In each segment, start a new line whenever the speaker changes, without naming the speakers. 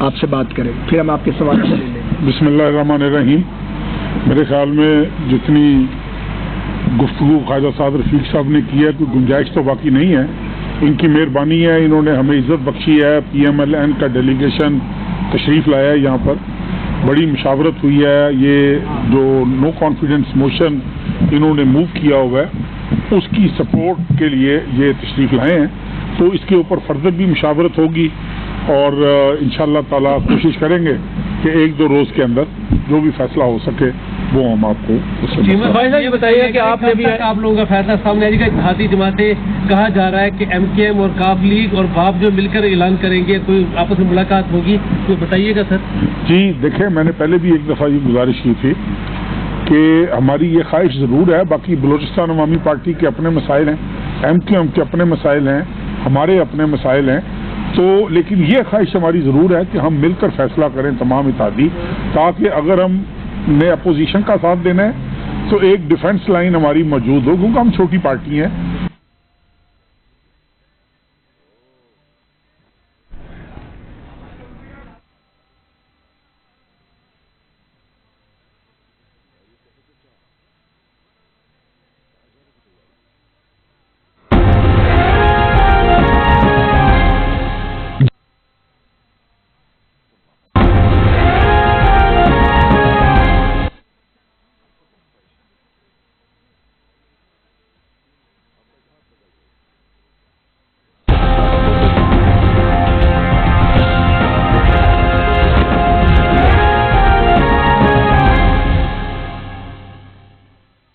آپ سے بات کریں, پھر ہم آپ کے سوال لے لیں.
بسم اللہ الرحمن الرحیم. میرے خیال میں جتنی گفتگو خواجہ سعد رفیق صاحب نے کی ہے کوئی گنجائش تو باقی نہیں ہے. ان کی مہربانی ہے, انہوں نے ہمیں عزت بخشی ہے. پی ایم ایل این کا ڈیلیگیشن تشریف لایا ہے یہاں پر, بڑی مشاورت ہوئی ہے. یہ جو نو کانفیڈنس موشن انہوں نے موو کیا ہوا ہے اس کی سپورٹ کے لیے یہ تشریف لائے ہیں, تو اس کے اوپر فردر بھی مشاورت ہوگی اور انشاءاللہ تعالیٰ کوشش کریں گے کہ 1-2 روز کے اندر جو بھی فیصلہ ہو سکے وہ ہم آپ کو
یہ بتائیے کہ آپ نے بھی آپ لوگوں کا فیصلہ سامنے آئے گا. اتحادی جماعتیں کہا جا رہا ہے کہ ایم کے ایم اور کاف لیگ اور باپ جو مل کر اعلان کریں گے, کوئی آپس میں ملاقات ہوگی, تو بتائیے گا سر.
جی دیکھیں, میں نے پہلے بھی ایک دفعہ یہ گزارش کی تھی کہ ہماری یہ خواہش ضرور ہے. باقی بلوچستان عوامی پارٹی کے اپنے مسائل ہیں, ایم کے ایم کے اپنے مسائل ہیں, ہمارے اپنے مسائل ہیں, تو لیکن یہ خواہش ہماری ضرور ہے کہ ہم مل کر فیصلہ کریں تمام اتحادی, تاکہ اگر ہم نے اپوزیشن کا ساتھ دینا ہے تو ایک ڈیفنس لائن ہماری موجود ہو, کیونکہ ہم چھوٹی پارٹی ہیں.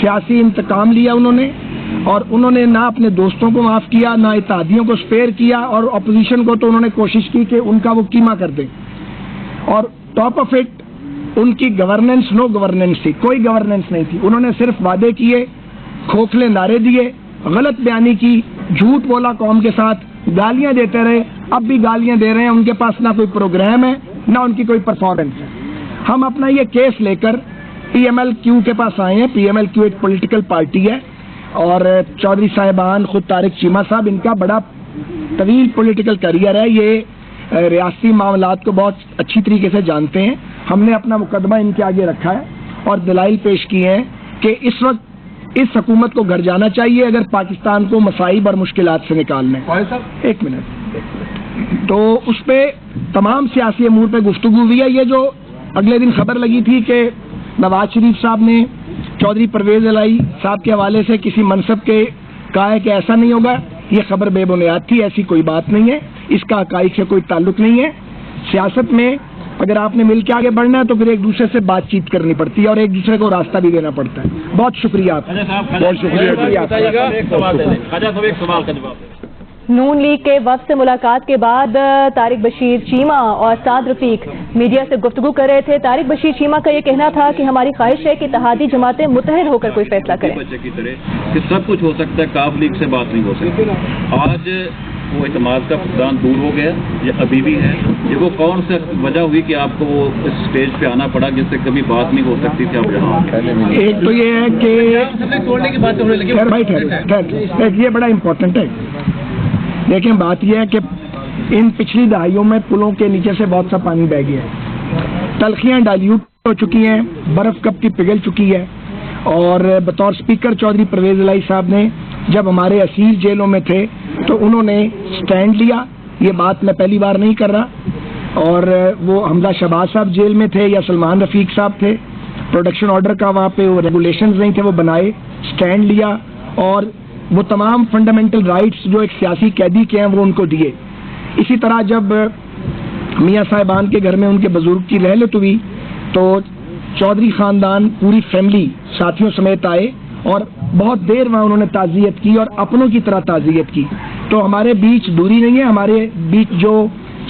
سیاسی انتقام لیا انہوں نے, اور انہوں نے نہ اپنے دوستوں کو معاف کیا, نہ اتحادیوں کو سپیئر کیا, اور اپوزیشن کو تو انہوں نے کوشش کی کہ ان کا وہ کیما کر دیں. اور ٹاپ آف اٹ ان کی گورننس نو گورننس تھی, کوئی گورننس نہیں تھی. انہوں نے صرف وعدے کیے, کھوکھلے نعرے دیے, غلط بیانی کی, جھوٹ بولا قوم کے ساتھ, گالیاں دیتے رہے. اب بھی گالیاں دے رہے ہیں. ان کے پاس نہ کوئی پروگرام ہے نہ ان کی کوئی پرفارمنس ہے. ہم اپنا یہ کیس لے کر پی ایم ایل کیو کے پاس آئے ہیں. پی ایم ایل کیو ایک پولیٹیکل پارٹی ہے, اور چودھری صاحبان, خود طارق چیمہ صاحب, ان کا بڑا طویل پولیٹیکل کیریئر ہے. یہ ریاستی معاملات کو بہت اچھی طریقے سے جانتے ہیں. ہم نے اپنا مقدمہ ان کے آگے رکھا ہے اور دلائل پیش کیے ہیں کہ اس وقت اس حکومت کو گھر جانا چاہیے اگر پاکستان کو مصائب اور مشکلات سے نکالنا ہے. ایک منٹ. تو اس پہ تمام سیاسی امور پہ گفتگو ہوئی ہے. یہ جو اگلے دن خبر لگی تھی کہ نواز شریف صاحب نے چودھری پرویز الہی صاحب کے حوالے سے کسی منصب کے کہا ہے کہ ایسا نہیں ہوگا, یہ خبر بے بنیاد تھی. ایسی کوئی بات نہیں ہے, اس کا حقائق سے کوئی تعلق نہیں ہے. سیاست میں اگر آپ نے مل کے آگے بڑھنا ہے تو پھر ایک دوسرے سے بات چیت کرنی پڑتی ہے اور ایک دوسرے کو راستہ بھی دینا پڑتا ہے. بہت شکریہ آپ کا, بہت شکریہ.
نون لیگ کے وفد سے ملاقات کے بعد طارق بشیر چیمہ اور سعد رفیق میڈیا سے گفتگو کر رہے تھے. طارق بشیر چیمہ کا یہ کہنا تھا کہ ہماری خواہش ہے کہ اتحادی جماعتیں متحد ہو کر کوئی فیصلہ کریں.
بچے کی طرح کہ سب کچھ ہو سکتا ہے, کاف لیگ سے بات نہیں ہو سکتی. آج وہ اعتماد کا فقدان دور ہو گیا یا ابھی بھی ہے؟ یہ وہ کون سے وجہ ہوئی کہ آپ کو وہ اس اسٹیج پہ آنا پڑا جس سے کبھی بات نہیں ہو سکتی تھی آپ یہاں؟
ایک تو یہ ہے کہ یہ بڑا امپورٹنٹ ہے. لیکن بات یہ ہے کہ ان پچھلی دہائیوں میں پلوں کے نیچے سے بہت سا پانی بہ گیا ہے, تلخیاں ڈائلیوٹ ہو چکی ہیں, برف کب کی پگھل چکی ہے. اور بطور اسپیکر چودھری پرویز الہی صاحب نے جب ہمارے اسیر جیلوں میں تھے تو انہوں نے سٹینڈ لیا. یہ بات میں پہلی بار نہیں کر رہا. اور وہ حمزہ شہباز صاحب جیل میں تھے یا سلمان رفیق صاحب تھے, پروڈکشن آرڈر کا وہاں پہ وہ ریگولیشنز نہیں تھے, وہ بنائے, سٹینڈ لیا, اور وہ تمام فنڈامنٹل رائٹس جو ایک سیاسی قیدی کے ہیں وہ ان کو دیے. اسی طرح جب میاں صاحبان کے گھر میں ان کے بزرگ کی رحلت ہوئی تو چودھری خاندان پوری فیملی ساتھیوں سمیت آئے اور بہت دیر وہاں انہوں نے تعزیت کی اور اپنوں کی طرح تعزیت کی. تو ہمارے بیچ دوری نہیں ہے, ہمارے بیچ جو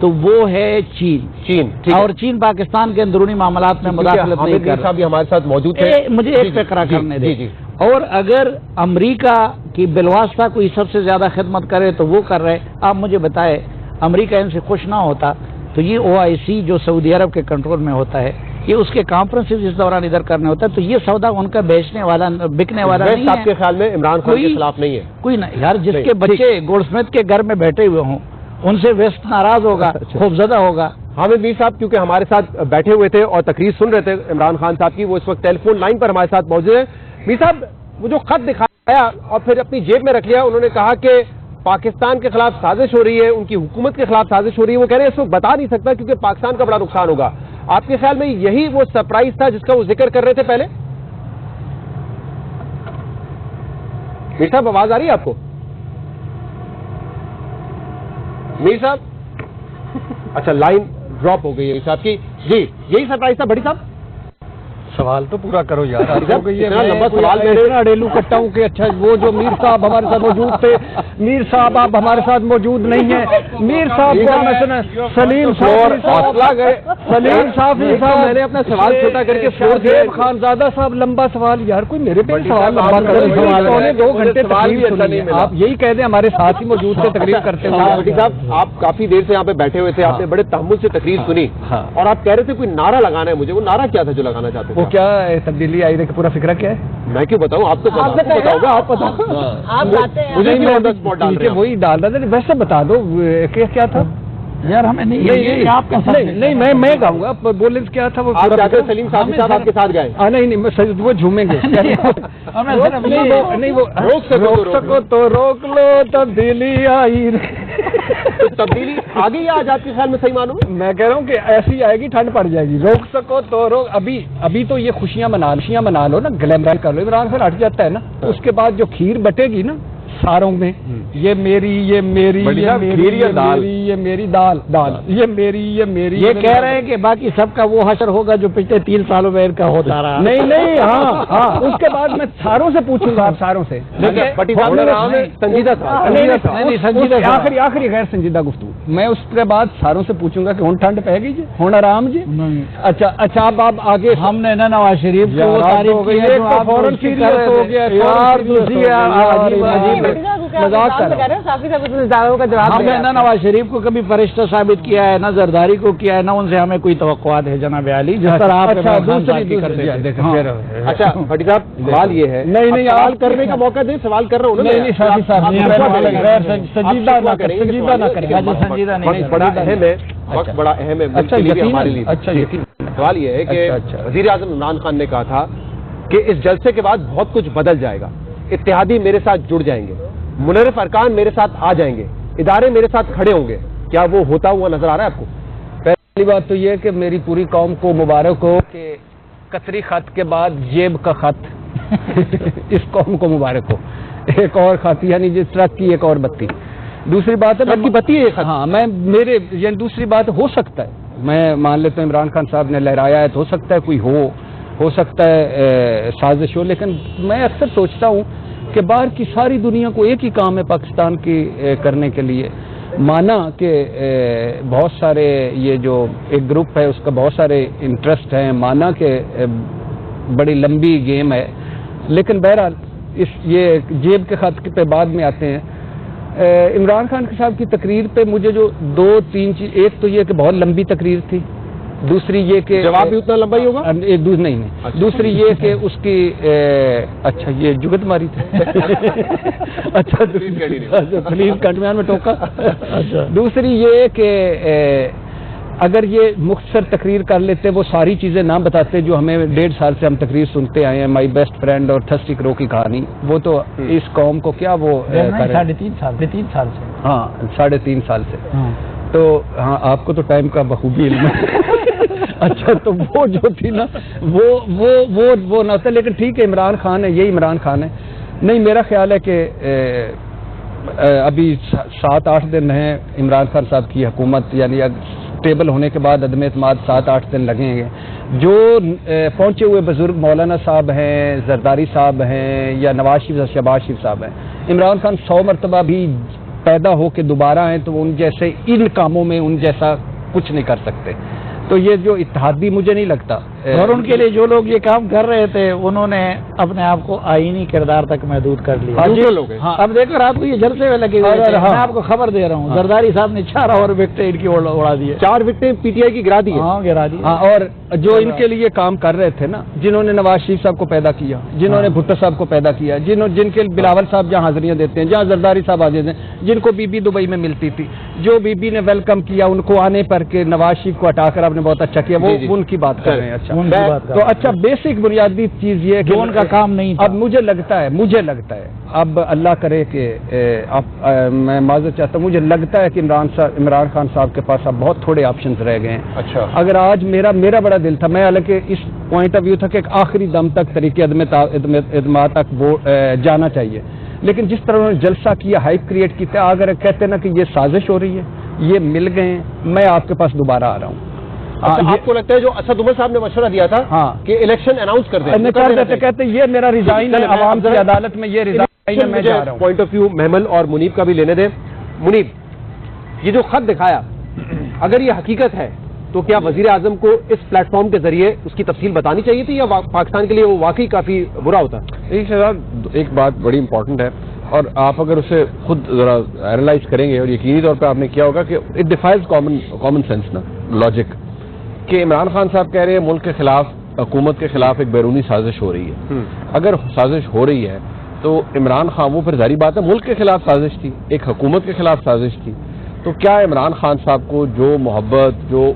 تو وہ ہے چین اور چین پاکستان کے اندرونی معاملات میں مداخلت نہیں کر رہا.
صاحب ہمارے ساتھ موجود ہے.
مجھے ایک فقرہ کرنے دیں. اور اگر امریکہ کی بالواسطہ کوئی سب سے زیادہ خدمت کرے تو وہ کر رہے. آپ مجھے بتائیں امریکہ ان سے خوش نہ ہوتا تو یہ OIC جو سعودی عرب کے کنٹرول میں ہوتا ہے یہ اس کے کانفرنسز اس دوران ادھر کرنے ہوتا ہے تو یہ سودا ان کا بیچنے والا بکنے والا نہیں ہے.
آپ کے خیال میں عمران خان کے خلاف نہیں ہے
کوئی نہیں یار. جس کے بچے گولڈ سمتھ کے گھر میں بیٹھے ہوئے ہوں ان سے ویسٹ ناراض ہوگا, خوفزدہ ہوگا.
حامد میر صاحب کیونکہ ہمارے ساتھ بیٹھے ہوئے تھے اور تقریر سن رہے تھے عمران خان صاحب کی, وہ اس وقت ٹیلی فون لائن پر ہمارے ساتھ موجود ہیں. میر صاحب وہ جو خط دکھایا اور پھر اپنی جیب میں رکھ لیا, انہوں نے کہا کہ پاکستان کے خلاف سازش ہو رہی ہے, ان کی حکومت کے خلاف سازش ہو رہی ہے. وہ کہہ رہے ہیں اس وقت بتا نہیں سکتا کیونکہ پاکستان کا بڑا نقصان ہوگا. آپ کے خیال میں یہی وہ سرپرائز تھا جس کا وہ ذکر کر رہے تھے پہلے؟ میر صاحب آواز آ رہی ہے آپ کو؟ میر صاحب اچھا لائن ڈراپ ہو گئی ہے صاحب کی. جی یہی سرپرائز تھا بڑی صاحب؟
سوال تو پورا کرو یار.
اتنا لمبا سوال میں
اتنا اڑیلو کرتا ہوں کہ اچھا وہ جو میر صاحب ہمارے ساتھ موجود تھے, میر صاحب آپ ہمارے ساتھ موجود نہیں ہیں. میر صاحب کو میں سنا سلیم صافی صاحب
میں نے اپنا سوال چھوٹا کر کے
شاہزیب خانزادہ صاحب لمبا سوال. یار کوئی میرے پہ سوال لمبا کرے 2 گھنٹے تقریر. آپ یہی کہہ دیں ہمارے ساتھ ہی موجود تھے تقریر کرتے ہوئے.
صاحب آپ کافی دیر سے یہاں پہ بیٹھے ہوئے تھے, آپ نے بڑے تحمل سے تقریر سنی اور آپ کہہ رہے تھے کوئی نعرہ لگانا ہے مجھے. وہ نعرہ کیا تھا جو لگانا چاہتے تھے؟
کیا تبدیلی آئی کہ پورا فکرہ کیا ہے؟
میں کیوں بتاؤں, آپ تو بتاؤ گا. آپ مجھے
وہی ڈال رہا تھا. ویسے بتا دو کیا تھا
یار. ہمیں
نہیں میں گاؤں گا. بولے کیا تھا وہ
سلیم صاحب آپ کے ساتھ گئے؟
نہیں وہ جھومیں گے. نہیں وہ روک سکو تو روک لو تبدیلی آئی.
تبدیلی آ گئی آج آپ کے خیال میں؟ صحیح مانوں
میں کہہ رہا ہوں کہ ایسی آئے گی, ٹھنڈ پڑ جائے گی. روک سکو تو روک. ابھی تو یہ خوشیاں منا لو نا, گلیمر کر لو. عمران خان ہٹ جاتا ہے نا, اس کے بعد جو کھیر بٹے گی نا ساروں میں, یہ میری یہ میری یہ میری یہ میری دال یہ میری یہ میری.
یہ کہہ رہے ہیں کہ باقی سب کا وہ حشر ہوگا جو پچھلے 3 سالوں میں ان کا ہوتا رہا.
نہیں ہاں اس کے بعد میں ساروں سے پوچھوں گا. آپ ساروں سے
سنجیدہ
آخری غیر سنجیدہ گفتگو. میں اس کے بعد ساروں سے پوچھوں گا کہ ہوں ٹھنڈ پہ گئی جی, ہوں آرام جی. اچھا اب آپ آگے
ہم نے نواز شریف
مذاق کر رہے ہیں.
ہم نے نہ نواز شریف کو کبھی فرشتہ ثابت کیا ہے, نہ زرداری کو کیا ہے, نہ ان سے ہمیں کوئی توقعات ہے جناب عالی, جس طرح آپ
اچھا بھٹی صاحب سوال یہ ہے. نہیں سوال کرنے کا موقع دیں, سوال کر رہا ہوں.
سنجیدہ نہ کریں.
بڑا اہم ہے, وقت بڑا اہم ہے ہمارے لیے. سوال یہ ہے کہ وزیر اعظم عمران خان نے کہا تھا کہ اس جلسے کے بعد بہت کچھ بدل جائے گا, اتحادی میرے ساتھ جڑ جائیں گے, منحرف ارکان میرے ساتھ آ جائیں گے, ادارے میرے ساتھ کھڑے ہوں گے. کیا وہ ہوتا ہوا نظر آ رہا ہے آپ کو؟
پہلی بات تو یہ کہ میری پوری قوم کو مبارک ہو کہ کثری خط کے بعد جیب کا خط. اس قوم کو مبارک ہو. ایک اور خط یعنی جس ٹرک کی ایک اور بتی. دوسری بات ہے
بتی ہے.
ہاں یعنی دوسری بات ہو سکتا ہے, میں مان لیتا ہوں عمران خان صاحب نے لہرایا ہے تو ہو سکتا ہے کوئی ہو سکتا ہے سازش ہو. لیکن میں اکثر سوچتا ہوں کہ باہر کی ساری دنیا کو ایک ہی کام ہے پاکستان کی کرنے کے لیے. مانا کہ بہت سارے یہ جو ایک گروپ ہے اس کا بہت سارے انٹرسٹ ہیں, مانا کہ بڑی لمبی گیم ہے, لیکن بہرحال یہ جیب کے خط پہ بعد میں آتے ہیں. عمران خان صاحب کی تقریر پہ مجھے جو 2-3 چیز, ایک تو یہ کہ بہت لمبی تقریر تھی, دوسری یہ کہ
جواب بھی اتنا لمبا ہی ہوگا.
نہیں دوسری یہ کہ اس کی اچھا یہ جگت ماری تھی. اچھا پلیز کنٹمیان میں ٹوکا. دوسری یہ کہ اگر یہ مختصر تقریر کر لیتے, وہ ساری چیزیں نہ بتاتے جو ہمیں 1.5 سال سے ہم تقریر سنتے آئے ہیں, مائی بیسٹ فرینڈ اور تھرسٹی کرو کی کہانی, وہ تو اس قوم کو کیا وہ
3.5 سال سے.
ہاں 3.5 سال سے. تو ہاں آپ کو تو ٹائم کا بخوبی علم ہے. اچھا تو وہ جو تھی نا وہ نہ ہوتا. لیکن ٹھیک ہے عمران خان ہے, یہی عمران خان ہے. نہیں میرا خیال ہے کہ ابھی 7-8 دن ہیں عمران خان صاحب کی حکومت, یعنی ٹیبل ہونے کے بعد عدم اعتماد 7-8 دن لگیں گے. جو پہنچے ہوئے بزرگ مولانا صاحب ہیں, زرداری صاحب ہیں, یا نواز شریف شہباز شریف صاحب ہیں, عمران خان 100 مرتبہ بھی پیدا ہو کے دوبارہ آئیں تو ان جیسے ان کاموں میں ان جیسا کچھ نہیں کر سکتے. تو یہ جو اتحادی مجھے نہیں لگتا.
اور ان کے لیے جو لوگ یہ کام کر رہے تھے انہوں نے اپنے آپ کو آئینی کردار تک محدود کر لیا. اب دیکھو رات کو یہ جلسے میں لگے ہوئے تھے. میں آپ کو خبر دے رہا ہوں زرداری صاحب نے 4 اور وکٹیں ان کی اڑا دی.
4 وکٹیں پی ٹی آئی کی گرا دی.
ہاں گرا دی.
اور جو ان کے لیے کام کر رہے تھے نا, جنہوں نے نواز شریف صاحب کو پیدا کیا, جنہوں نے بھٹو صاحب کو پیدا کیا, جن کے بلاول صاحب جہاں حاضریاں دیتے ہیں, جہاں زرداری صاحب حاضر ہیں, جن کو بی بی دبئی میں ملتی تھی, جو بی بی نے ویلکم کیا ان کو آنے پر کہ نواز شریف کو ہٹا کر آپ نے بہت اچھا کیا, وہ ان کی بات کر رہے ہیں. اچھا تو اچھا بیسک بنیادی چیز یہ کہ
ان کا کام نہیں.
اب مجھے لگتا ہے اب اللہ کرے کہ میں معذرت چاہتا ہوں, مجھے لگتا ہے کہ عمران خان صاحب کے پاس اب بہت تھوڑے آپشنز رہ گئے ہیں.
اچھا
اگر آج میرا بڑا دل تھا, میں حالانکہ اس پوائنٹ آف ویو تھا کہ ایک آخری دم تک طریقے اعتماد تک وہ جانا چاہیے, لیکن جس طرح انہوں نے جلسہ کیا, ہائپ کریٹ کی, اگر کہتے ہیں نا کہ یہ سازش ہو رہی ہے, یہ مل گئے ہیں, میں آپ کے پاس دوبارہ آ رہا ہوں.
آپ کو لگتا ہے جو اسد عمر صاحب نے مشورہ دیا تھا کہ الیکشن اناؤنس کر دیں,
کہتے یہ میرا ریزائن ہے, عوام کی عدالت میں یہ ریزائن ہے, میں جا رہا ہوں.
پوائنٹ آف ویو محمل اور منیب کا بھی لینے دیں. منیب, یہ جو خط دکھایا اگر یہ حقیقت ہے تو کیا وزیر اعظم کو اس پلیٹ فارم کے ذریعے اس کی تفصیل بتانی چاہیے تھی, یا پاکستان کے لیے وہ واقعی کافی برا ہوتا؟
ایک بات بڑی امپورٹنٹ ہے, اور آپ اگر اسے خود ذرا اینالائز کریں گے, اور یقینی طور پہ آپ نے کیا ہوگا کہ اٹ ڈیفائز کامن سینس نا, لاجک, کہ عمران خان صاحب کہہ رہے ہیں ملک کے خلاف, حکومت کے خلاف ایک بیرونی سازش ہو رہی ہے. اگر سازش ہو رہی ہے تو عمران خان, وہ پھر ظاہری بات ہے ملک کے خلاف سازش تھی, ایک حکومت کے خلاف سازش تھی, تو کیا عمران خان صاحب کو جو محبت, جو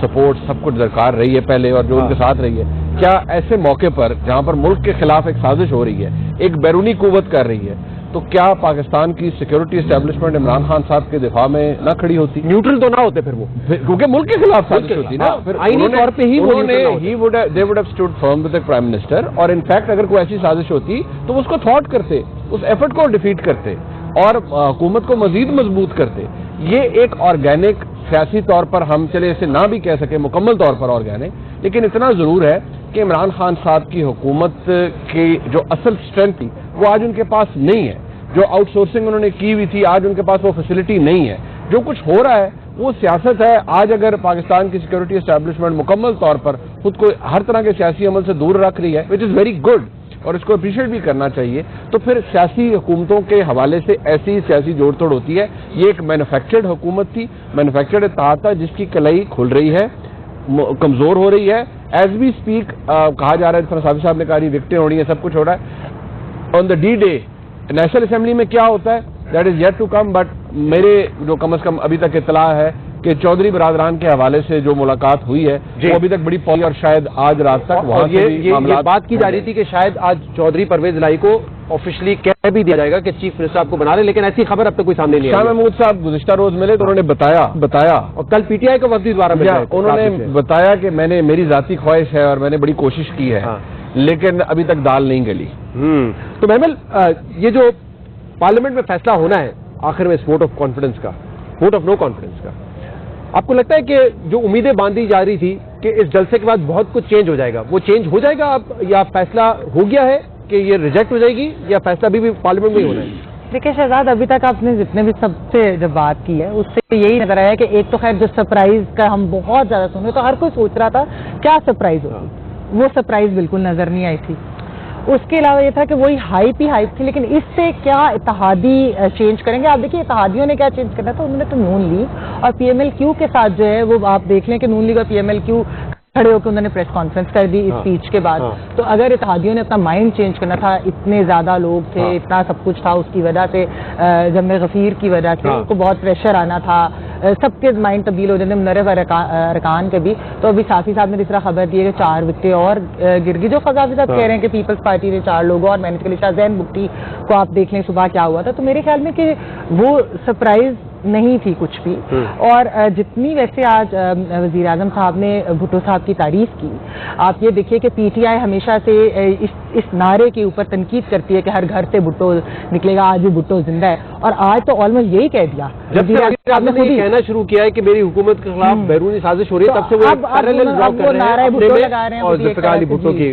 سپورٹ سب کچھ درکار رہی ہے پہلے اور جو ان کے ساتھ رہی ہے, کیا ایسے موقع پر جہاں پر ملک کے خلاف ایک سازش ہو رہی ہے, ایک بیرونی قوت کر رہی ہے, تو کیا پاکستان کی سیکورٹی اسٹیبلشمنٹ عمران خان صاحب کے دفاع میں نہ کھڑی ہوتی؟
نیوٹرل تو نہ ہوتے پھر وہ,
کیونکہ ملک کے خلاف سازش ہوتی نا, پھر آئینی طور پہ ہی they would have stood firm with the prime minister, اور انفیکٹ اگر کوئی ایسی سازش ہوتی تو اس کو تھوٹ کرتے, اس ایفرٹ کو ڈیفیٹ کرتے اور حکومت کو مزید مضبوط کرتے. یہ ایک آرگینک سیاسی طور پر ہم چلے اسے نہ بھی کہہ سکے مکمل طور پر آرگینک, لیکن اتنا ضرور ہے کہ عمران خان صاحب کی حکومت کی جو اصل اسٹرینتھ تھی وہ آج ان کے پاس نہیں ہے. جو آؤٹ سورسنگ انہوں نے کی ہوئی تھی آج ان کے پاس وہ فیسلٹی نہیں ہے. جو کچھ ہو رہا ہے وہ سیاست ہے. آج اگر پاکستان کی سیکورٹی اسٹیبلشمنٹ مکمل طور پر خود کو ہر طرح کے سیاسی عمل سے دور رکھ رہی ہے, وچ از ویری گڈ, اور اس کو اپریشیٹ بھی کرنا چاہیے, تو پھر سیاسی حکومتوں کے حوالے سے ایسی سیاسی جوڑ توڑ ہوتی ہے. یہ ایک مینوفیکچرڈ حکومت تھی, مینوفیکچرڈ اتحاد تھا جس کی کلائی کھل رہی ہے, کمزور ہو رہی ہے. ایز وی اسپیک کہا جا رہا ہے, صافی صاحب نے کہا وکٹیں ہو رہی ہیں, سب کچھ ہو رہا ہے. On the D day national assembly میں کیا ہوتا ہے that is yet to come, but میرے جو کم از کم ابھی تک اطلاع ہے کہ چودھری برادران کے حوالے سے جو ملاقات ہوئی ہے وہ ابھی تک بڑی پوری, اور شاید آج رات تک وہاں
یہ بات کی جا رہی تھی کہ شاید آج چودھری پرویز الہی کو آفیشلی کہہ بھی دیا جائے گا کہ چیف منسٹر آپ کو بنا لے, لیکن ایسی خبر اب تک کوئی سامنے نہیں آئی.
شاہ محمود صاحب گزشتہ روز ملے تو انہوں نے بتایا
اور کل پی ٹی آئی کا وفد دوبارہ ملا,
انہوں نے بتایا کہ میری ذاتی خواہش ہے اور میں نے بڑی کوشش کی ہے, لیکن ابھی تک دال نہیں گلی.
تو محمل, یہ جو پارلیمنٹ میں فیصلہ ہونا ہے آخر میں اس ووٹ آف کانفیڈنس کا, ووٹ آف نو کانفیڈنس کا, آپ کو لگتا ہے کہ جو امیدیں باندھی جا رہی تھی کہ اس جلسے کے بعد بہت کچھ چینج ہو جائے گا, وہ چینج ہو جائے گا اب, یا فیصلہ ہو گیا ہے کہ یہ ریجیکٹ ہو جائے گی, یا فیصلہ ابھی بھی پارلیمنٹ میں ہی ہونا ہے؟
دیکھیں شہزاد, ابھی تک آپ نے جتنے بھی سب سے جب بات کی ہے اس سے یہی نظر آیا کہ ایک تو خیر جو سرپرائز کا ہم بہت زیادہ سنے, تو ہر کوئی سوچ رہا تھا کیا سرپرائز ہوگی, وہ سرپرائز بالکل نظر نہیں آئی تھی. اس کے علاوہ یہ تھا کہ وہی ہائپ ہی ہائپ تھی, لیکن اس سے کیا اتحادی چینج کریں گے. آپ دیکھیے اتحادیوں نے کیا چینج کرنا تھا, انہوں نے تو نون لیگ اور پی ایم ایل کیو کے ساتھ جو ہے وہ آپ دیکھ لیں کہ نون لیگ اور پی ایم ایل کیو کھڑے ہو کے انہوں نے پریس کانفرنس کر دی اس اسپیچ کے بعد. تو اگر اتحادیوں نے اپنا مائنڈ چینج کرنا تھا, اتنے زیادہ لوگ تھے, اتنا سب کچھ تھا, اس کی وجہ سے جم غفیر کی وجہ سے ان کو بہت پریشر آنا تھا, سب کے مائنڈ تبدیل ہو جاتے, منرف ارکان کے بھی. تو ابھی صافی صاحب نے دوسرا خبر دی ہے کہ 4 وکٹیں اور گر گئی, جو صافی صاحب کہہ رہے ہیں کہ پیپلز پارٹی نے 4 لوگوں اور مینج کے لیے زین بگٹی کو آپ دیکھ لیں صبح کیا ہوا تھا. تو میرے خیال میں کہ وہ سرپرائز نہیں تھی کچھ بھی. اور جتنی ویسے آج وزیر اعظم صاحب نے بھٹو صاحب کی تعریف کی, آپ یہ دیکھیے کہ پی ٹی آئی ہمیشہ سے اس نعرے کے اوپر تنقید کرتی ہے کہ ہر گھر سے بھٹو نکلے گا, آج بھی بھٹو زندہ ہے, اور آج تو آلموسٹ یہی کہہ دیا.
جب سے آپ نے خود کہنا شروع کیا ہے کہ میری حکومت کے خلاف بیرونی سازش ہو رہی ہے, تب سے وہ
نعرہ بھٹو لگا رہے ہیں
اور ذوالفقار علی بھٹو کی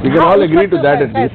We can all agree to that at least.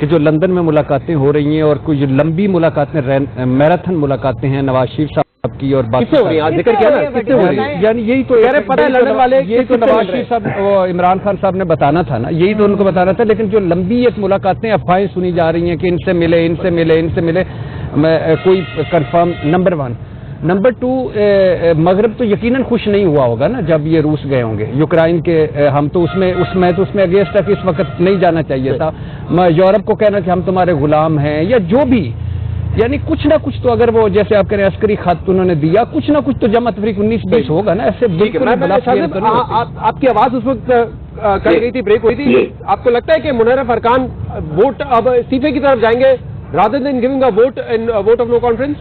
کہ جو لندن میں ملاقاتیں ہو رہی ہیں اور کچھ لمبی ملاقاتیں میراتھن ملاقاتیں ہیں نواز شریف صاحب کی اور
کس سے ہو رہی ہیں؟ ذکر کیا نا کس سے ہو رہی ہے؟
یعنی یہی تو
پتہ ہے لندن والے
یہ تو نواز شریف صاحب عمران خان صاحب نے بتانا تھا نا، یہی تو ان کو بتانا تھا، لیکن جو لمبی ایک ملاقاتیں افواہیں سنی جا رہی ہیں کہ ان سے ملے کوئی کنفرم. نمبر 1. نمبر 2 مغرب تو یقیناً خوش نہیں ہوا ہوگا نا جب یہ روس گئے ہوں گے یوکرائن کے. ہم تو اس میں اگینسٹ ہے کہ اس وقت نہیں جانا چاہیے تھا. یورپ کو کہنا کہ ہم تمہارے غلام ہیں یا جو بھی، یعنی کچھ نہ کچھ تو اگر وہ جیسے آپ کہہ رہے ہیں عسکری خط انہوں نے دیا، کچھ نہ کچھ تو جمع تفریق 19-20 ہوگا نا. ایسے بالکل
آپ کی آواز اس وقت کٹ گئی تھی، بریک ہوئی تھی. آپ کو لگتا ہے کہ منحرف ارکان ووٹ اب استعفے کی طرف جائیں گے rather than giving a vote of no confidence؟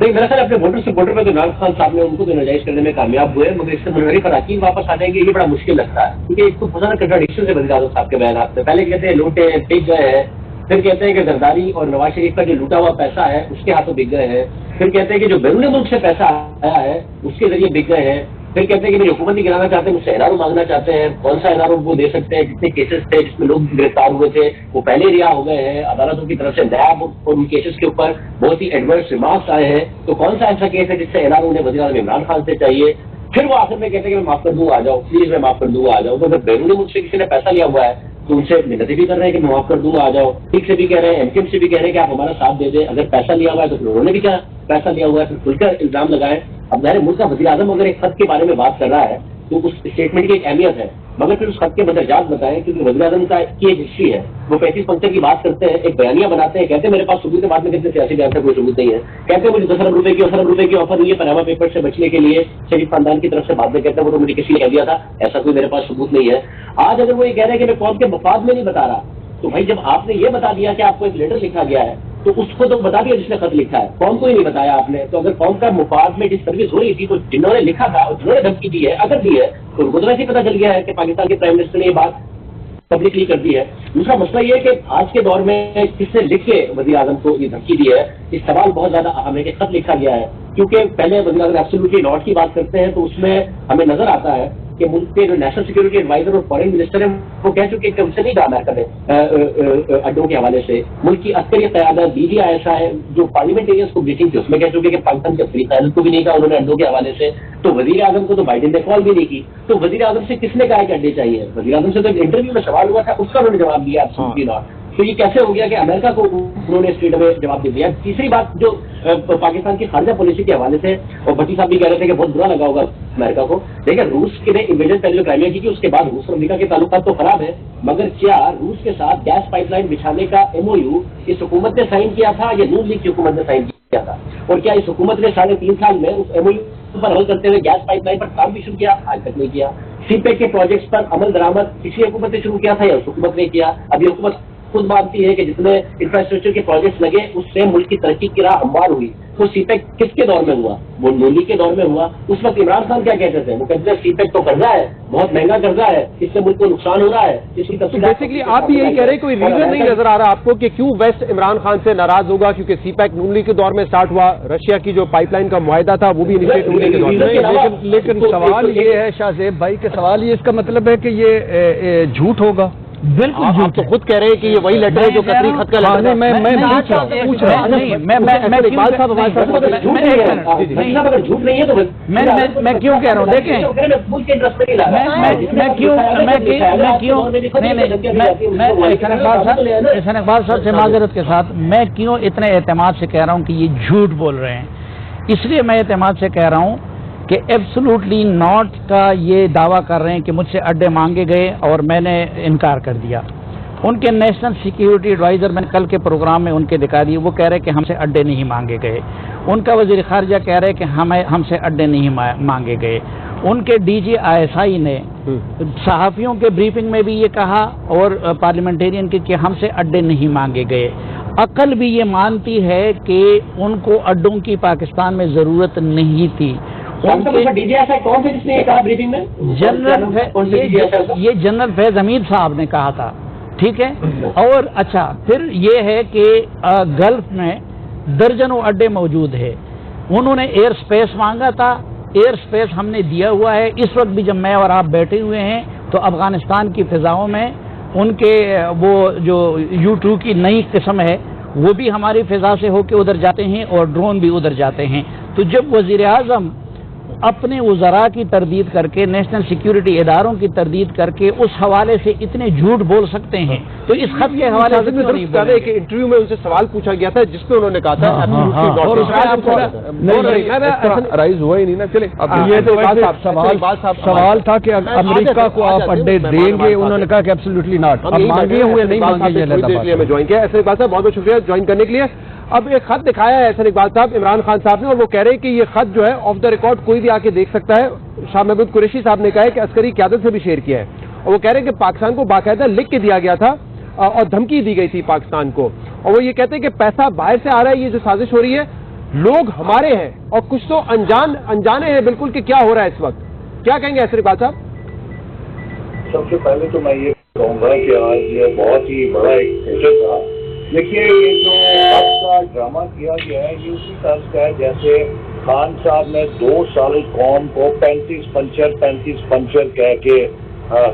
نہیں، میرا خیال اپنے ووٹر سپورٹر میں تو عمران خان صاحب نے ان کو تو انرجائز کرنے میں کامیاب ہوئے، مگر اس سے منحرف اراکین واپس آ جائیں گے یہ بڑا مشکل لگتا ہے، کیونکہ ایک تو بہت زیادہ کنٹراڈکشن سے وزیر اعظم صاحب کے بیانات میں. پہلے کہتے ہیں لوٹے ہیں بک گئے ہیں، پھر کہتے ہیں کہ زرداری اور نواز شریف کا جو لوٹا ہوا پیسہ ہے اس کے ہاتھوں بک گئے ہیں، پھر کہتے ہیں کہ جو بیرون ملک سے پیسہ آیا ہے اس کے ذریعے بک گئے ہیں، پھر کہتے ہیں کہ میری حکومت نہیں گرانا چاہتے ہیں، مجھ سے NRO مانگنا چاہتے ہیں. کون سا NRO وہ دے سکتے ہیں؟ جتنے کیسز تھے جس میں لوگ گرفتار ہوئے تھے وہ پہلے رہا ہو گئے ہیں، عدالتوں کی طرف سے نیاب اور ان کیسز کے اوپر بہت ہی ایڈورس ریمارکس آئے ہیں. تو کون سا ایسا کیس ہے جس سے NRO نے وزیر اعظم عمران خان سے چاہیے؟ پھر وہ آخر میں کہتے ہیں کہ میں معاف کر دوں آ جاؤ، پلیز میں معاف کر دوں آ جاؤ. تو اگر بیرون ملک سے کسی نے پیسہ لیا ہوا ہے تو ان سے منتیں بھی کر رہے ہیں کہ میں معاف کر دوں آ جاؤ. ٹھیک سے بھی کہہ رہے ہیں، MKM سے بھی کہہ رہے ہیں کہ آپ ہمارا ساتھ دے دیں. اگر پیسہ لیا ہوا ہے تو پھر انہوں نے بھی کیا پیسہ لیا ہوا ہے، پھر کھل کر الزام لگائے. اب ظاہر ملک کا وزیر اعظم اگر ایک خط کے بارے میں بات کر رہا ہے تو اس اسٹیٹمنٹ کی ایک اہمیت ہے، مگر پھر اس خط کے مدرجات بتائیں، کیونکہ وزیر اعظم کی ایک ہسٹری ہے. وہ 35 پنکتیں کی بات کرتے ہیں، ایک بیانیہ بناتے ہیں، کہتے ہیں میرے پاس ثبوت ہے، بعد میں کہتے ہیں سیاسی بیان کا کوئی ثبوت نہیں ہے. کہتے ہیں مجھے 10 ارب روپے کی 10 ارب روپے کی آفر ہوئی ہے پاناما پیپر سے بچنے کے لیے شریف خاندان کی طرف سے. بعد میں کہتے ہیں وہ تو مجھے کسی نے کہہ دیا تھا، ایسا کوئی میرے پاس ثبوت نہیں ہے. آج اگر وہ یہ کہہ رہے ہیں کہ میں قوم کے مفاد میں نہیں بتا رہا، تو بھائی جب آپ نے یہ بتا دیا کہ آپ کو ایک لیٹر لکھا گیا ہے تو اس کو تو بتا دیا جس نے خط لکھا ہے، قوم کو ہی نہیں بتایا آپ نے. تو اگر قوم کا مفاد میں جس سروس ہو رہی تھی تو جنہوں نے لکھا تھا اور جنہوں نے دھمکی دی ہے اگر دی ہے تو ان کو تو ویسے ہی پتا چل گیا ہے کہ پاکستان کے پرائم منسٹر نے یہ بات پبلکلی کر دی ہے. دوسرا مسئلہ یہ ہے کہ آج کے دور میں کس نے لکھ کے وزیر اعظم کو یہ دھمکی دی ہے، اس سوال بہت زیادہ اہم ہے کہ خط لکھا گیا ہے. کیونکہ پہلے وزیر اعظم ایبسولوٹلی ناٹ کی بات کرتے ہیں تو اس میں ہمیں نظر آتا ہے کہ ملک کے جو نیشنل سیکورٹی ایڈوائزر اور فارن منسٹر ہیں وہ کہہ چکے کہ ان سے نہیں جانا کریں اڈوں کے حوالے سے. ملک کی عسکری قیادت DGI ہے جو پارلیمنٹیرینس کو میٹنگ تھی اس میں کہہ چکے کہ پاکستان کی عسکری قیادت کو بھی نہیں کہا انہوں نے اڈوں کے حوالے سے. تو وزیر اعظم کو تو بائیڈن نے کال بھی نہیں کی. تو وزیر اعظم سے کس نے کہا کہ اڈے چاہیے؟ وزیر اعظم سے تو انٹرویو میں سوال ہوا تھا، اس کا انہوں نے جواب دیا ایبسولوٹلی ناٹ. تو یہ کیسے ہو گیا کہ امریکہ کو انہوں نے اسٹیٹ میں جواب دے دیا؟ تیسری بات جو پاکستان کی خارجہ پالیسی کے حوالے سے، اور بھٹی صاحب بھی کہہ رہے تھے کہ بہت برا لگا ہوگا امریکہ کو. دیکھیں روس کے انویژن پہلے جو کرائمیا کی تھی اس کے بعد روس اور امریکہ کے تعلقات تو خراب ہیں، مگر کیا روس کے ساتھ گیس پائپ لائن بچھانے کا MOU اس حکومت نے سائن کیا تھا یا نون لیگ کی حکومت نے سائن کیا تھا؟ اور کیا اس حکومت نے 3.5 سال میں اس MOU پر عمل کرتے ہوئے گیس پائپ لائن پر کام بھی شروع کیا؟ آج تک نہیں کیا. CPEC کے پروجیکٹس پر عمل درآمد کسی حکومت نے شروع کیا تھا یا اس حکومت نے کیا؟ ابھی حکومت خود مانتی ہے کہ جتنے انفراسٹرکچر کے پروجیکٹس لگے اس سے ملک کی ترقی کی راہ ہموار ہوئی. تو CPEC کس کے دور میں ہوا؟ وہ نون لیگ کے دور میں ہوا. اس وقت عمران خان کیا کہتے تھے؟ وہ کہتے تھے CPEC تو قرضہ ہے، بہت مہنگا قرضہ ہے، اس سے ملک کو نقصان ہو رہا ہے.
بیسکلی آپ بھی یہی کہہ رہے ہیں کوئی ریزن نہیں نظر آ رہا آپ کو کہ کیوں ویسٹ عمران خان سے ناراض ہوگا؟ کیونکہ CPEC نون لیگ کے دور میں اسٹارٹ ہوا، رشیا کی جو پائپ لائن کا معاہدہ تھا وہ بھی انیشیٹ ہونے کے دور میں.
لیکن سوال یہ ہے شاہ زیب بھائی کہ سوال یہ اس کا مطلب ہے کہ یہ جھوٹ ہوگا.
بالکل آپ تو خود کہہ رہے ہیں کہ یہ وہی لیٹر ہے جو قطری خط کا لیٹر ہے.
میں پوچھ رہا ہوں
اقبال صاحب ہمارے ساتھ
جھوٹ نہیں ہے تو
میں کیوں کہہ رہا ہوں؟ دیکھیں احسان اقبال صاحب سے معذرت کے ساتھ میں کیوں اتنے اعتماد سے کہہ رہا ہوں کہ یہ جھوٹ بول رہے ہیں؟ اس لیے میں اعتماد سے کہہ رہا ہوں کہ ایبسولوٹلی ناٹ کا یہ دعویٰ کر رہے ہیں کہ مجھ سے اڈے مانگے گئے اور میں نے انکار کر دیا. ان کے نیشنل سیکیورٹی ایڈوائزر میں نے کل کے پروگرام میں ان کے دکھا دیے، وہ کہہ رہے کہ ہم سے اڈے نہیں مانگے گئے. ان کا وزیر خارجہ کہہ رہے کہ ہم سے اڈے نہیں مانگے گئے. ان کے DGI نے صحافیوں کے بریفنگ میں بھی یہ کہا اور پارلیمنٹیرین کے کہ ہم سے اڈے نہیں مانگے گئے. عقل بھی یہ مانتی ہے کہ ان کو اڈوں کی پاکستان میں ضرورت نہیں تھی. یہ جنرل فیض حمید صاحب نے کہا تھا، ٹھیک ہے. اور اچھا پھر یہ ہے کہ گلف میں درجنوں اڈے موجود ہے. انہوں نے ایئر سپیس مانگا تھا، ایئر سپیس ہم نے دیا ہوا ہے. اس وقت بھی جب میں اور آپ بیٹھے ہوئے ہیں تو افغانستان کی فضاؤں میں ان کے وہ جو U-2 کی نئی قسم ہے وہ بھی ہماری فضا سے ہو کے ادھر جاتے ہیں اور ڈرون بھی ادھر جاتے ہیں. تو جب وزیر اعظم اپنے وزراء کی تردید کر کے نیشنل سیکیورٹی اداروں کی تردید کر کے اس حوالے سے اتنے جھوٹ بول سکتے ہیں تو اس خط کے حوالے سے کیوں نہیں بولے؟
ایک انٹرویو میں ان سے سوال پوچھا گیا تھا جس میں انہوں نے کہا تھا
رائز ہوا ہی نہیں نا. چلے یہ تو سوال تھا کہ امریکہ کو آپ اڈے دیں گے, انہوں نے کہا کہ ایبسولوٹلی ناٹ. اب مانگے ہوئے نہیں مانگے
میں جوائن کیا. احسن اقبال صاحب بہت بہت شکریہ جوائن کرنے کے لیے. اب ایک خط دکھایا ہے احسن اقبال صاحب عمران خان صاحب نے, اور وہ کہہ رہے ہیں کہ یہ خط جو ہے آف دا ریکارڈ کوئی بھی آ کے دیکھ سکتا ہے. شاہ محمود قریشی صاحب نے کہا ہے کہ عسکری قیادت سے بھی شیئر کیا ہے, اور وہ کہہ رہے ہیں کہ پاکستان کو باقاعدہ لکھ کے دیا گیا تھا اور دھمکی دی گئی تھی پاکستان کو, اور وہ یہ کہتے ہیں کہ پیسہ باہر سے آ رہا ہے, یہ جو سازش ہو رہی ہے لوگ ہمارے ہیں اور کچھ تو انجانے ہیں بالکل کہ کیا ہو رہا ہے اس وقت. کیا کہیں گے احسن اقبال صاحب؟
سب سے پہلے تو میں یہ کہوں گا کہ آج یہ بہت ہی بڑا ایک فیصلہ تھا. دیکھیے یہ جو آج کا ڈرامہ کیا گیا ہے یہ اسی طرح کا ہے جیسے خان صاحب نے 2 سال قوم کو 35 پنچر کہہ کے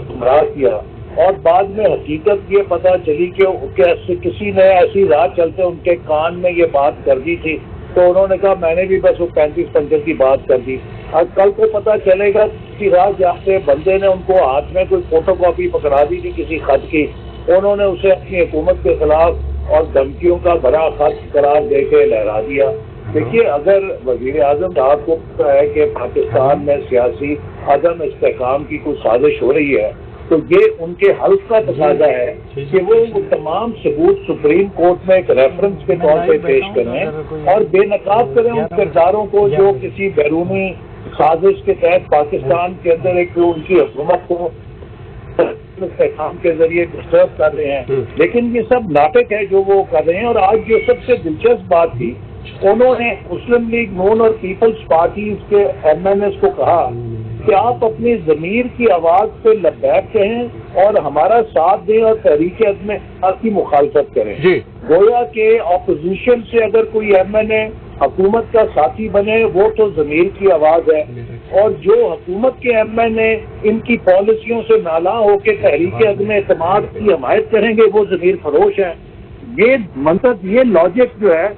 گمراہ کیا, اور بعد میں حقیقت یہ پتہ چلی کہ کسی نے ایسی راہ چلتے ان کے کان میں یہ بات کر دی تھی, تو انہوں نے کہا میں نے بھی بس وہ 35 پنچر کی بات کر دی. اور کل کو پتہ چلے گا کسی راہ جاتے بندے نے ان کو ہاتھ میں کوئی فوٹو کاپی پکڑا دی تھی کسی خط کی, انہوں نے اسے اپنی حکومت کے خلاف اور دھمکیوں کا بڑا خط قرار دے کے لہرا دیا. دیکھیے اگر وزیر اعظم صاحب کو پتا ہے کہ پاکستان میں سیاسی عدم استحکام کی کوئی سازش ہو رہی ہے تو یہ ان کے حلف کا تقاضا ہے کہ وہ تمام ثبوت سپریم کورٹ میں ایک ریفرنس کے طور پہ پیش کریں اور بے نقاب کریں ان کرداروں کو جو کسی بیرونی سازش کے تحت پاکستان کے اندر ایک ان کی حکومت کو استحکام کے ذریعے ڈسٹرب کر رہے ہیں. لیکن یہ سب ناٹک ہے جو وہ کر رہے ہیں. اور آج جو سب سے دلچسپ بات تھی, انہوں نے مسلم لیگ نون اور پیپلز پارٹیز کے MNS کو کہا کہ آپ اپنی ضمیر کی آواز پہ لبیک کہیں اور ہمارا ساتھ دیں اور تحریک عدم کی مخالفت کریں. گویا کہ اپوزیشن سے اگر کوئی MNA حکومت کا ساتھی بنے وہ تو ضمیر کی آواز ہے, اور جو حکومت کے MNA ان کی پالیسیوں سے نالاں ہو کے تحریک عدم اعتماد کی حمایت کریں گے وہ ضمیر فروش ہیں. یہ منطق یہ لاجک جو ہے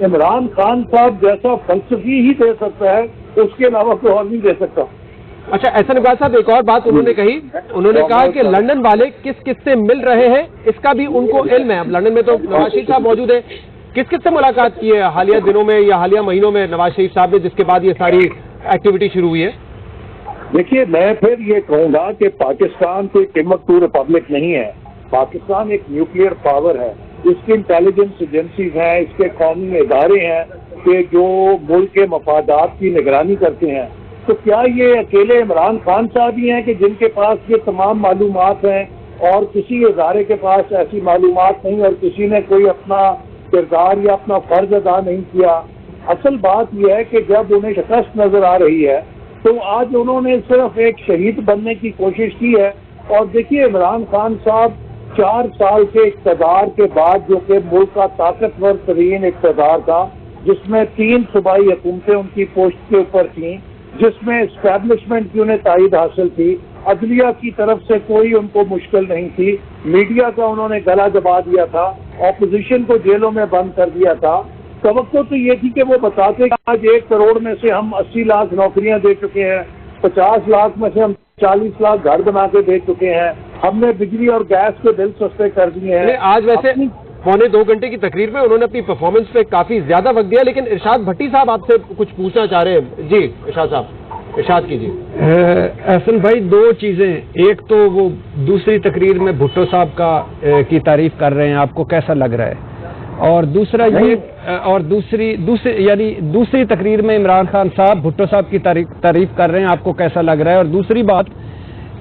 عمران خان صاحب جیسا فلسفی ہی دے سکتا ہے, اس کے علاوہ کوئی اور نہیں دے سکتا.
اچھا احسن اقبال صاحب ایک اور بات انہوں نے کہی, انہوں نے کہا کہ لندن والے کس سے مل رہے ہیں اس کا بھی ان کو علم ہے. اب لندن میں تو نواز شریف صاحب موجود ہیں, کس سے ملاقات کی ہے حالیہ دنوں میں یا حالیہ مہینوں میں نواز شریف صاحب نے جس کے بعد یہ ساری ایکٹیویٹی شروع ہوئی ہے؟
دیکھیے میں پھر یہ کہوں گا کہ پاکستان کوئی ٹمبکٹو ریپبلک نہیں ہے. پاکستان ایک نیوکلیئر پاور ہے, اس کی انٹیلیجنس ایجنسیز ہیں, اس کے قومی ادارے ہیں کہ جو ملک کے مفادات کی نگرانی کرتے ہیں. تو کیا یہ اکیلے عمران خان صاحب ہی ہیں کہ جن کے پاس یہ تمام معلومات ہیں اور کسی ادارے کے پاس ایسی معلومات نہیں اور کسی نے کوئی اپنا کردار یا اپنا فرض ادا نہیں کیا؟ اصل بات یہ ہے کہ جب انہیں شکست نظر آ رہی ہے تو آج انہوں نے صرف ایک شہید بننے کی کوشش کی ہے. اور دیکھیے عمران خان صاحب 4 سال کے اقتدار کے بعد جو کہ ملک کا طاقتور ترین اقتدار تھا جس میں 3 صوبائی حکومتیں ان کی پوسٹ کے اوپر تھیں, جس میں اسٹیبلشمنٹ کی انہیں تائید حاصل تھی, عدلیہ کی طرف سے کوئی ان کو مشکل نہیں تھی, میڈیا کا انہوں نے گلا دبا دیا تھا, اپوزیشن کو جیلوں میں بند کر دیا تھا. توقع تو یہ تھی کہ وہ بتاتے کہ آج 1 کروڑ میں سے ہم 80 لاکھ نوکریاں دے چکے ہیں, 50 لاکھ میں سے ہم 40 لاکھ گھر بنا کے دے چکے ہیں, ہم نے بجلی اور گیس کے بل سستے کر دیے ہیں.
آج ویسے 1.25 گھنٹے کی تقریر میں انہوں نے اپنی پرفارمنس پہ کافی زیادہ وقت دیا, لیکن ارشاد بھٹی صاحب آپ سے کچھ پوچھنا چاہ رہے ہیں. جی ارشاد صاحب ارشاد کیجیے.
احسن بھائی 2 چیزیں, ایک تو وہ دوسری تقریر میں بھٹو صاحب کی تعریف کر رہے ہیں, آپ کو کیسا لگ رہا ہے؟ اور دوسرا یہ اور دوسری تقریر میں عمران خان صاحب بھٹو صاحب کی تعریف کر رہے ہیں, آپ کو کیسا لگ رہا ہے؟ اور دوسری بات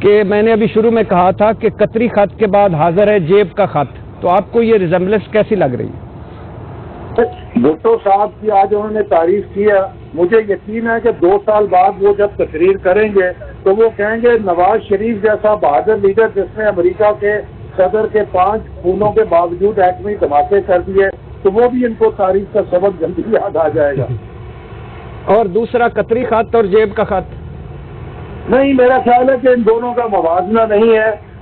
کہ میں نے ابھی شروع میں کہا تھا کہ قطری خط کے بعد حاضر ہے جیب کا خط, تو آپ کو یہ ریزمبلنس کیسی لگ رہی ہے؟
بھٹو صاحب کی آج انہوں نے تعریف کی ہے, مجھے یقین ہے کہ 2 سال بعد وہ جب تقریر کریں گے تو وہ کہیں گے نواز شریف جیسا بہادر لیڈر جس نے امریکہ کے صدر کے 5 خونوں کے باوجود ایٹمی دھماکے کر دیے, تو وہ بھی ان کو تاریخ کا سبق جلدی یاد آ جائے گا.
اور دوسرا قطری خط اور جیب کا خط؟
نہیں, میرا خیال ہے کہ ان دونوں کا موازنہ نہیں ہے.